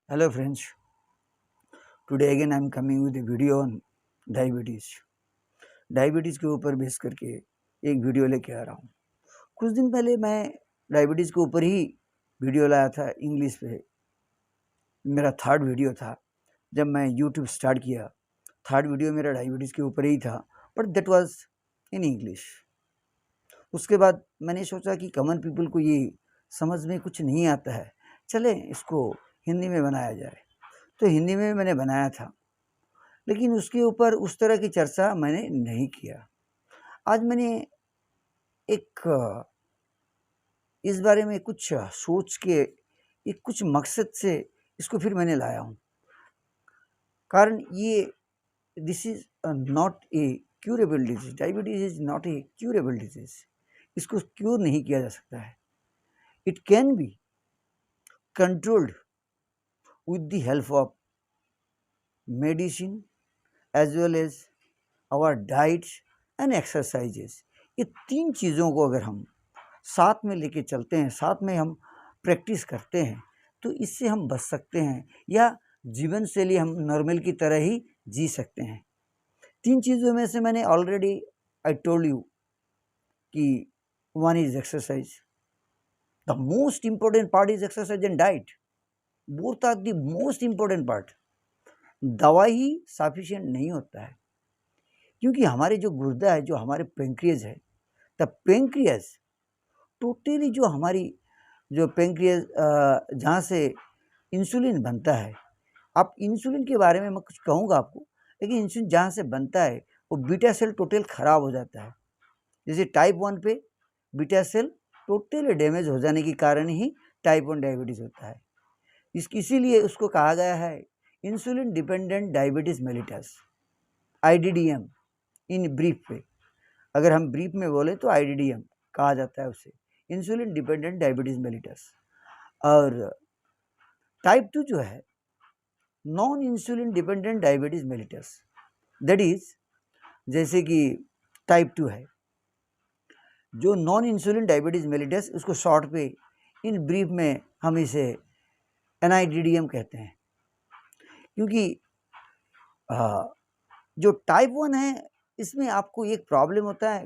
Hello friends, today again I am coming with a video on diabetes. Diabetes के ऊपर base करके एक video लेके आ रहा हूँ। कुछ दिन पहले मैं डायबिटीज़ के ऊपर ही वीडियो लाया था इंग्लिश पे। मेरा थर्ड वीडियो था जब मैं यूट्यूब स्टार्ट किया। थर्ड वीडियो मेरा डायबिटीज़ के ऊपर ही था, but that was in English. उसके बाद मैंने सोचा कि कॉमन पीपल को ये समझ में कुछ नहीं आता है, चले इसको हिंदी में बनाया जाए। तो हिंदी में मैंने बनाया था, लेकिन उसके ऊपर उस तरह की चर्चा मैंने नहीं किया। आज मैंने एक इस बारे में कुछ सोच के एक कुछ मकसद से इसको फिर मैंने लाया हूँ। कारण ये this is not a curable disease. Diabetes is not a curable disease. इसको क्यूर नहीं किया जा सकता है। It can be controlled with the help of medicine as well as our diets and exercises. ये तीन चीज़ों को अगर हम साथ में लेके चलते हैं, साथ में हम प्रैक्टिस करते हैं, तो इससे हम बच सकते हैं या जीवन शैली हम नॉर्मल की तरह ही जी सकते हैं। तीन चीज़ों में से मैंने ऑलरेडी आई टोल्ड यू कि one is exercise, the most important part is exercise and diet. Both are the most important part. दवा ही सफिशिएंट नहीं होता है, क्योंकि हमारे जो गुर्दा है, जो हमारे पेंक्रियाज है, द पेंक्रियाज टोटली जो हमारी जो पेंक्रियाज जहाँ से इंसुलिन बनता है। आप इंसुलिन के बारे में मैं कुछ कहूँगा आपको, लेकिन इंसुलिन जहाँ से बनता है वो बीटा सेल टोटल ख़राब हो जाता है। जैसे टाइप 1 पे बीटा सेल टोटली डैमेज हो जाने के कारण ही टाइप 1 डायबिटीज़ होता है। इसीलिए उसको कहा गया है insulin dependent diabetes mellitus, IDDM in brief पे। अगर हम ब्रीफ में बोले तो IDDM कहा जाता है उसे, इंसुलिन डिपेंडेंट डायबिटीज़ मेलिटस। और टाइप 2 जो है non insulin dependent diabetes mellitus, that is जैसे कि टाइप 2 है जो नॉन इंसुलिन डायबिटीज़ मेलिटस, उसको शॉर्ट पे इन ब्रीफ में हम इसे NIDDM कहते हैं। क्योंकि जो टाइप 1 है इसमें आपको एक प्रॉब्लम होता है,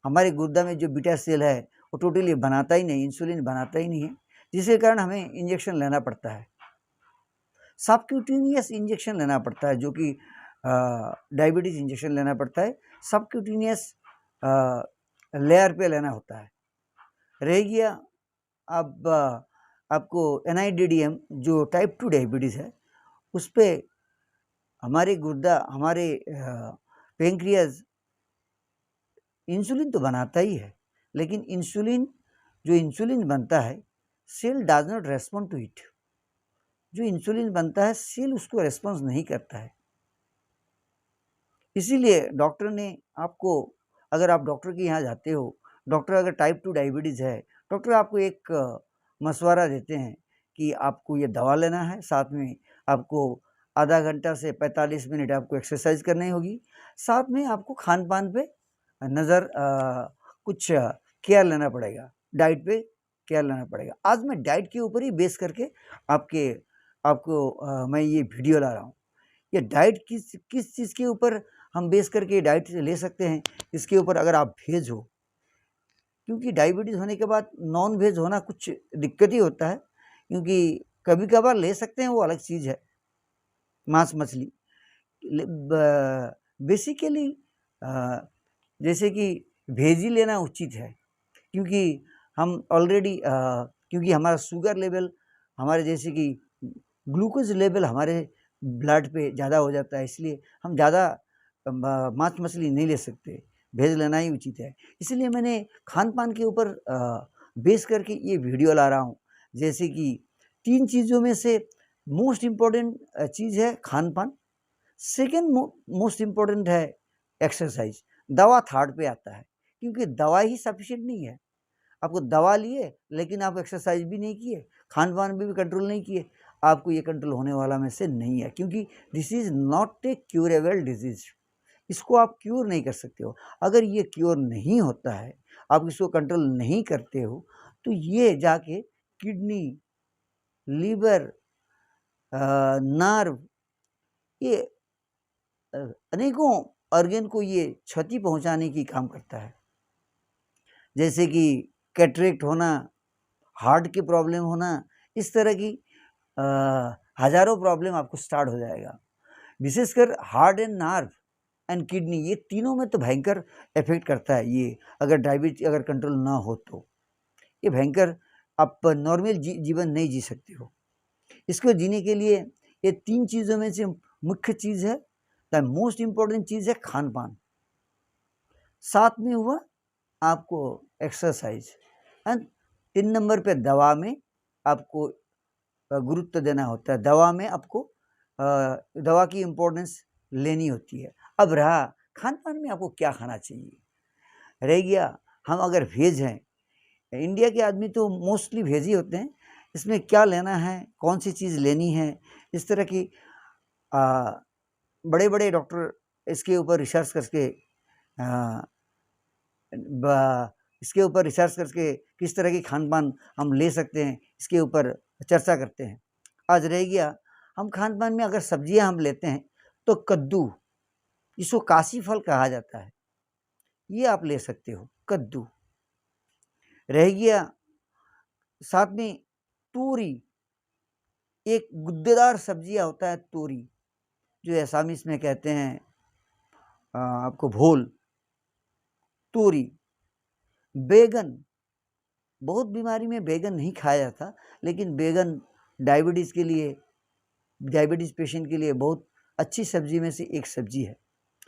हमारे गुर्दा में जो बीटा सेल है वो टोटली बनाता ही नहीं, इंसुलिन बनाता ही नहीं है, जिसके कारण हमें इंजेक्शन लेना पड़ता है, सबक्यूटेनियस इंजेक्शन लेना पड़ता है, जो कि डायबिटीज़ इंजेक्शन लेना पड़ता है, सबक्यूटेनियस लेयर पे लेना होता है। रह गया अब आपको NIDDM जो टाइप 2 डायबिटीज़ है, उस पर हमारे गुर्दा, हमारे पेंक्रियाज इंसुलिन तो बनाता ही है, लेकिन जो इंसुलिन बनता है cell does not respond to it. जो इंसुलिन बनता है सेल उसको रेस्पॉन्स नहीं करता है। इसीलिए डॉक्टर ने आपको, अगर आप डॉक्टर के यहाँ जाते हो, डॉक्टर अगर टाइप 2 डायबिटीज़ है, डॉक्टर आपको एक मशवरा देते हैं कि आपको ये दवा लेना है, साथ में आपको आधा घंटा से 45 मिनट आपको एक्सरसाइज करनी होगी, साथ में आपको खान पान पे नज़र कुछ केयर लेना पड़ेगा, डाइट पे केयर लेना पड़ेगा। आज मैं डाइट के ऊपर ही बेस करके आपको मैं ये वीडियो ला रहा हूँ। ये डाइट किस चीज़ के ऊपर हम बेस करके डाइट ले सकते हैं, इसके ऊपर अगर आप वेज हो, क्योंकि डायबिटीज़ होने के बाद नॉन वेज होना कुछ दिक्कत ही होता है, क्योंकि कभी कभार ले सकते हैं वो अलग चीज़ है, मांस मछली। बेसिकली जैसे कि वेज ही लेना उचित है, क्योंकि हम ऑलरेडी क्योंकि हमारा शुगर लेवल, हमारे जैसे कि ग्लूकोज लेवल हमारे ब्लड पे ज़्यादा हो जाता है, इसलिए हम ज़्यादा मांस मछली नहीं ले सकते, वेज लेना ही उचित है। इसलिए मैंने खान पान के ऊपर बेस करके ये वीडियो ला रहा हूँ। जैसे कि तीन चीज़ों में से मोस्ट इम्पॉर्टेंट चीज़ है खान पान, सेकेंड मोस्ट इम्पॉर्टेंट है एक्सरसाइज, दवा थर्ड पे आता है, क्योंकि दवा ही सफिशिएंट नहीं है। आपको दवा लिए लेकिन आप एक्सरसाइज भी नहीं किए, खान पान भी कंट्रोल नहीं किए, आपको ये कंट्रोल होने वाला में से नहीं है, क्योंकि this is not a curable disease. इसको आप क्योर नहीं कर सकते हो। अगर ये क्योर नहीं होता है, आप इसको कंट्रोल नहीं करते हो, तो ये जाके किडनी, लीवर, नर्व, ये अनेकों ऑर्गन को ये क्षति पहुंचाने की काम करता है। जैसे कि कैटरेक्ट होना, हार्ट की प्रॉब्लम होना, इस तरह की हजारों प्रॉब्लम आपको स्टार्ट हो जाएगा। विशेषकर heart and nerve and kidney, ये तीनों में तो भयंकर इफेक्ट करता है ये। अगर डायबिटीज अगर कंट्रोल ना हो तो ये भयंकर, आप नॉर्मल जीवन नहीं जी सकते हो। इसको जीने के लिए ये 3 चीज़ों में से मुख्य चीज़ है, द मोस्ट इम्पोर्टेंट चीज़ है खान पान। साथ में हुआ आपको एक्सरसाइज, एंड 3 नंबर पे दवा में आपको गुरुत्व देना होता है। दवा में आपको दवा की इम्पोर्टेंस लेनी होती है। अब रहा खान पान में आपको क्या खाना चाहिए, रह गया हम अगर वेज हैं, इंडिया के आदमी तो मोस्टली वेज ही होते हैं, इसमें क्या लेना है, कौन सी चीज़ लेनी है, इस तरह की बड़े बड़े डॉक्टर इसके ऊपर रिसर्च करके इसके ऊपर रिसर्च करके किस तरह की खान पान हम ले सकते हैं, इसके ऊपर चर्चा करते हैं। आज रह गया हम खान पान में अगर सब्जियां हम लेते हैं तो कद्दू, इसको काशी फल कहा जाता है, ये आप ले सकते हो, कद्दू। रह गया साथ में तूरी, एक गुद्देदार सब्जियां होता है तूरी, जो असामीज में कहते हैं आपको भोल। तूरी, बैगन, बहुत बीमारी में बैगन नहीं खाया जाता, लेकिन बैगन डायबिटीज़ के लिए, डायबिटीज़ पेशेंट के लिए बहुत अच्छी सब्जी में से एक सब्जी है,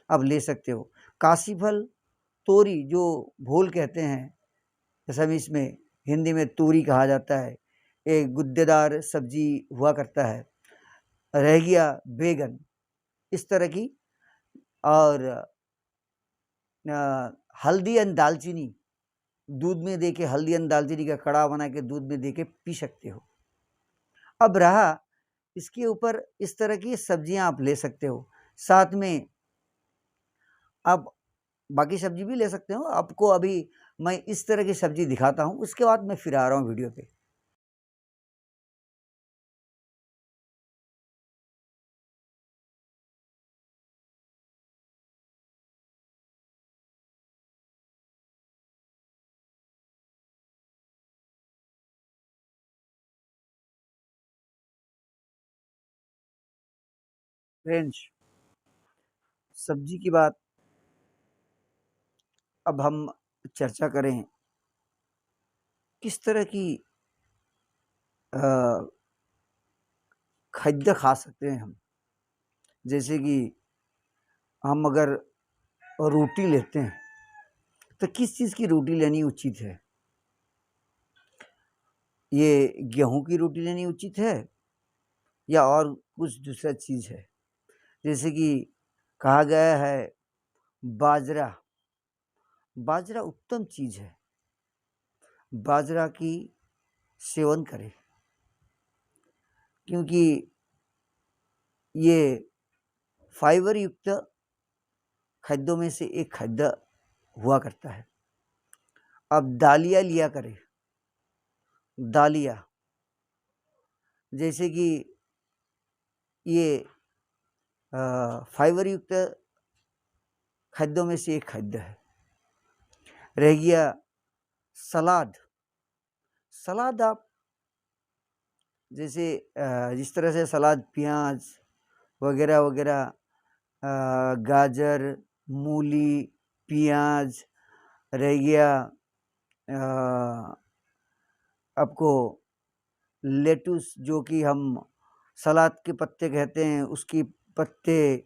आप ले सकते हो। काशी फल, तोरी जो भोल कहते हैं असमीज में, हिंदी में तूरी कहा जाता है, एक गुद्देदार सब्जी हुआ करता है। रह गया बैगन, इस तरह की। और हल्दी एंड दालचीनी, दूध में दे के हल्दी एंड दालचीनी का कड़ा बना के दूध में दे के पी सकते हो। अब रहा इसके ऊपर, इस तरह की सब्जियां आप ले सकते हो, साथ में आप बाकी सब्जी भी ले सकते हो। आपको अभी मैं इस तरह की सब्जी दिखाता हूँ, उसके बाद मैं फिर आ रहा हूँ वीडियो पे। फ्रेंड्स, सब्जी की बात अब हम चर्चा करें, किस तरह की खाद्य खा सकते हैं हम। जैसे कि हम अगर रोटी लेते हैं तो किस चीज़ की रोटी लेनी उचित है, ये गेहूं की रोटी लेनी उचित है या और कुछ दूसरा चीज़ है। जैसे कि कहा गया है बाजरा, बाजरा उत्तम चीज़ है, बाजरा की सेवन करें, क्योंकि ये फाइबर युक्त खाद्यों में से एक खाद्य हुआ करता है। अब दालिया लिया करें, दालिया, जैसे कि ये फाइबर युक्त खाद्यों में से एक खाद्य है। रह गया सलाद, सलाद आप जैसे जिस तरह से सलाद प्याज वगैरह वगैरह, गाजर, मूली, प्याज, रह गया आपको लेटुस, जो कि हम सलाद के पत्ते कहते हैं, उसकी पत्ते,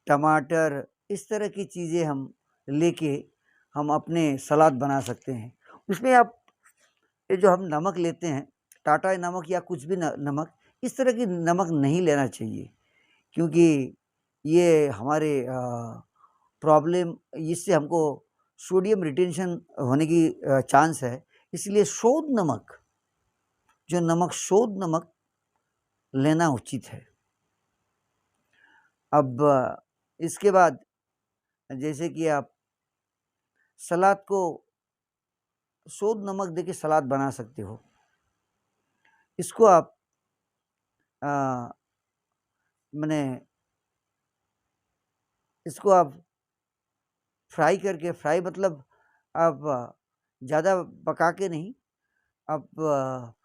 टमाटर, इस तरह की चीज़ें हम लेके हम अपने सलाद बना सकते हैं। उसमें आप ये जो हम नमक लेते हैं, टाटा नमक या कुछ भी नमक, इस तरह की नमक नहीं लेना चाहिए, क्योंकि ये हमारे प्रॉब्लम, इससे हमको सोडियम रिटेंशन होने की चांस है। इसलिए शोध नमक, जो नमक शोध नमक लेना उचित है। अब इसके बाद जैसे कि आप सलाद को शोध नमक देके सलाद बना सकते हो। इसको आप मैंने इसको आप फ्राई करके, फ्राई मतलब आप ज़्यादा पका के नहीं, आप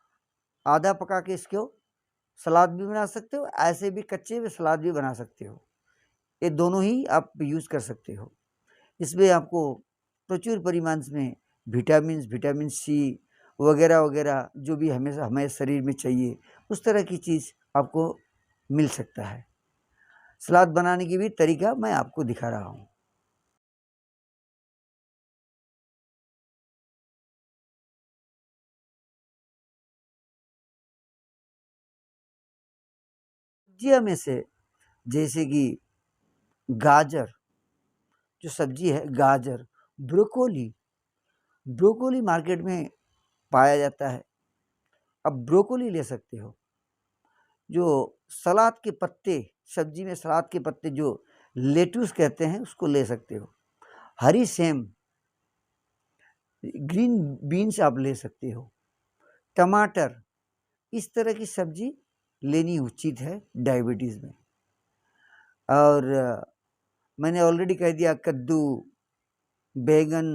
आधा पका के इसको सलाद भी बना सकते हो, ऐसे भी कच्चे में सलाद भी बना सकते हो। ये दोनों ही आप यूज़ कर सकते हो। इसमें आपको प्रचुर परिमाण में विटामिन सी वगैरह वगैरह जो भी हमेशा हमारे शरीर में चाहिए, उस तरह की चीज़ आपको मिल सकता है। सलाद बनाने की भी तरीका मैं आपको दिखा रहा हूँ। सब्जियों में से जैसे कि गाजर, जो सब्जी है गाजर, ब्रोकोली, ब्रोकोली मार्केट में पाया जाता है। अब ब्रोकोली ले सकते हो। जो सलाद के पत्ते, सब्जी में सलाद के पत्ते जो लेटुस कहते हैं, उसको ले सकते हो। हरी सेम, ग्रीन बीन्स आप ले सकते हो। टमाटर, इस तरह की सब्जी लेनी उचित है डायबिटीज़ में। और मैंने ऑलरेडी कह दिया, कद्दू, बैंगन,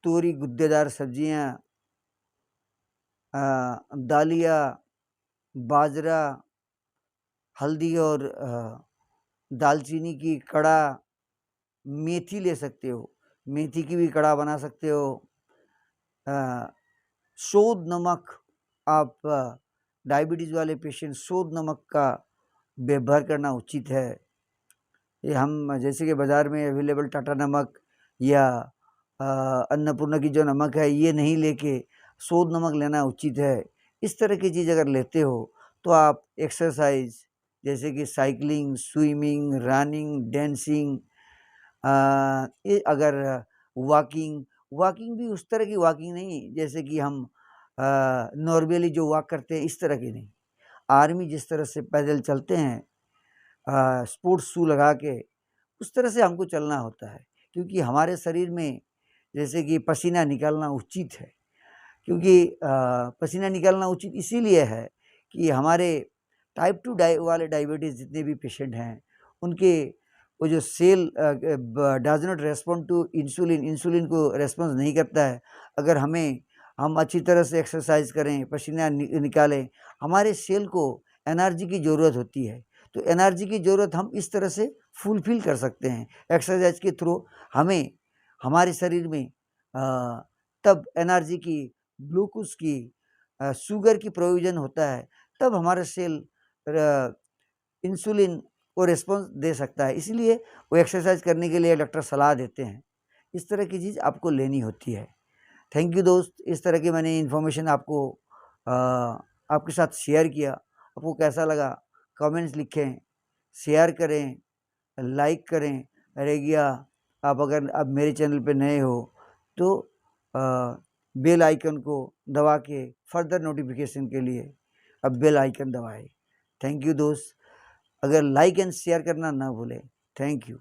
तोरी, गुद्देदार सब्जियां, दालिया, बाजरा, हल्दी और दालचीनी की कड़ा, मेथी ले सकते हो, मेथी की भी कड़ा बना सकते हो। शोध नमक, आप डायबिटीज़ वाले पेशेंट शोध नमक का व्यवहार करना उचित है। ये हम जैसे कि बाज़ार में अवेलेबल टाटा नमक या अन्नपूर्णा की जो नमक है, ये नहीं लेके शोध नमक लेना उचित है। इस तरह की चीज़ अगर लेते हो तो आप एक्सरसाइज जैसे कि साइकिलिंग, स्विमिंग, रनिंग, डांसिंग, ये अगर वॉकिंग भी उस तरह की वॉकिंग नहीं जैसे कि हम नॉर्मली जो वॉक करते हैं, इस तरह की नहीं। आर्मी जिस तरह से पैदल चलते हैं स्पोर्ट्स शू लगा के, उस तरह से हमको चलना होता है, क्योंकि हमारे शरीर में जैसे कि पसीना निकालना उचित है। क्योंकि पसीना निकालना उचित इसीलिए है कि हमारे टाइप 2 वाले डायबिटीज़ जितने भी पेशेंट हैं, उनके वो जो cell does not respond to insulin, insulin को रेस्पॉन्स नहीं करता है। अगर हम अच्छी तरह से एक्सरसाइज करें, पसीना निकालें, हमारे सेल को एनर्जी की ज़रूरत होती है। तो एनर्जी की ज़रूरत हम इस तरह से फुलफिल कर सकते हैं एक्सरसाइज के थ्रू। हमें हमारे शरीर में तब एनर्जी की, ग्लूकोज की, शुगर की प्रोविज़न होता है, तब हमारा सेल इंसुलिन को रिस्पॉन्स दे सकता है। इसलिए वो एक्सरसाइज करने के लिए डॉक्टर सलाह देते हैं। इस तरह की चीज़ आपको लेनी होती है। थैंक यू दोस्त, इस तरह की मैंने इन्फॉर्मेशन आपको आपके साथ शेयर किया। आपको कैसा लगा कमेंट्स लिखें, शेयर करें, लाइक करें। रहेगा आप अगर आप मेरे चैनल पे नए हो तो बेल आइकन को दबा के फर्दर नोटिफिकेशन के लिए अब बेल आइकन दबाएं। थैंक यू दोस्त, अगर लाइक एंड शेयर करना ना भूलें। Thank you.